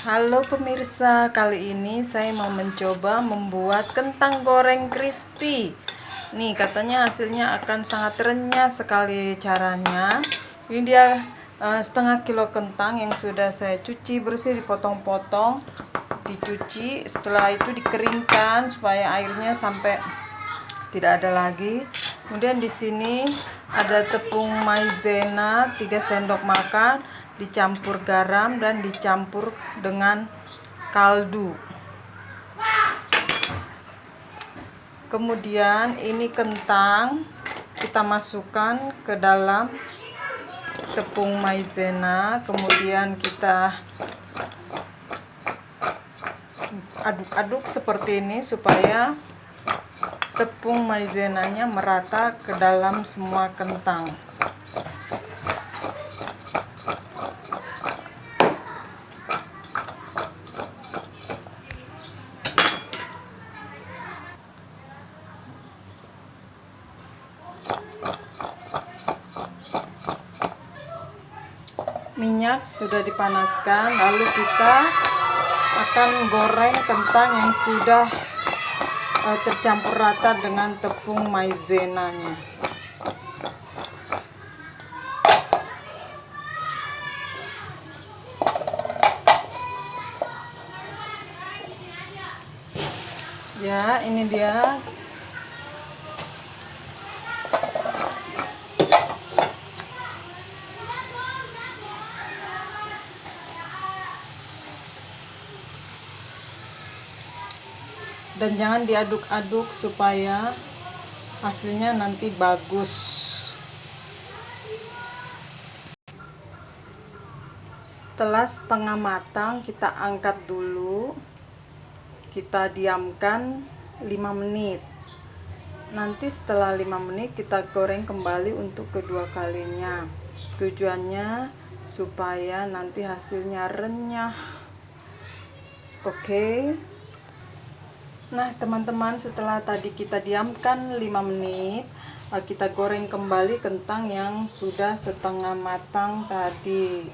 Halo pemirsa, kali ini saya mau mencoba membuat kentang goreng crispy. Nih, katanya hasilnya akan sangat renyah sekali caranya. Ini dia setengah kilo kentang yang sudah saya cuci bersih, dipotong-potong, dicuci. Setelah itu dikeringkan supaya airnya sampai tidak ada lagi. Kemudian di sini ada tepung maizena 3 sendok makan, dicampur garam dan dicampur dengan kaldu. Kemudian ini kentang kita masukkan ke dalam tepung maizena, kemudian kita aduk-aduk seperti ini supaya tepung maizenanya merata ke dalam semua kentang. Minyak sudah dipanaskan, lalu kita akan goreng kentang yang sudah tercampur rata dengan tepung maizenanya. Ya, ini dia. Dan jangan diaduk-aduk supaya hasilnya nanti bagus. Setelah setengah matang, kita angkat dulu, kita diamkan 5 menit. Nanti setelah 5 menit kita goreng kembali untuk kedua kalinya. Tujuannya supaya nanti hasilnya renyah. Oke. Nah teman-teman, setelah tadi kita diamkan 5 menit, kita goreng kembali kentang yang sudah setengah matang tadi.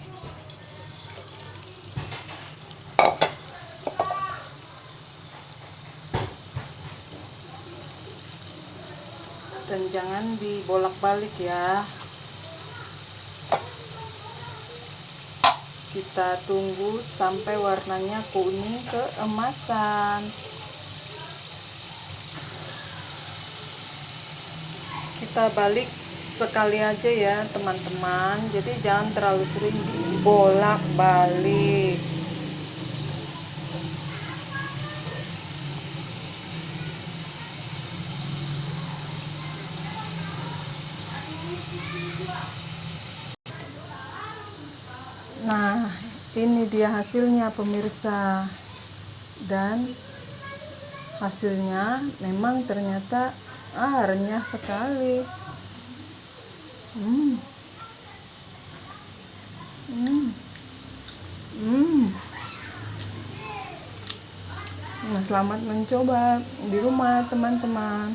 Dan jangan dibolak-balik ya. Kita tunggu sampai warnanya kuning keemasan. Kita balik sekali aja ya teman-teman, jadi jangan terlalu sering dibolak-balik. Nah, ini dia hasilnya pemirsa, dan hasilnya memang ternyata renyah sekali. Nah, selamat mencoba di rumah teman-teman.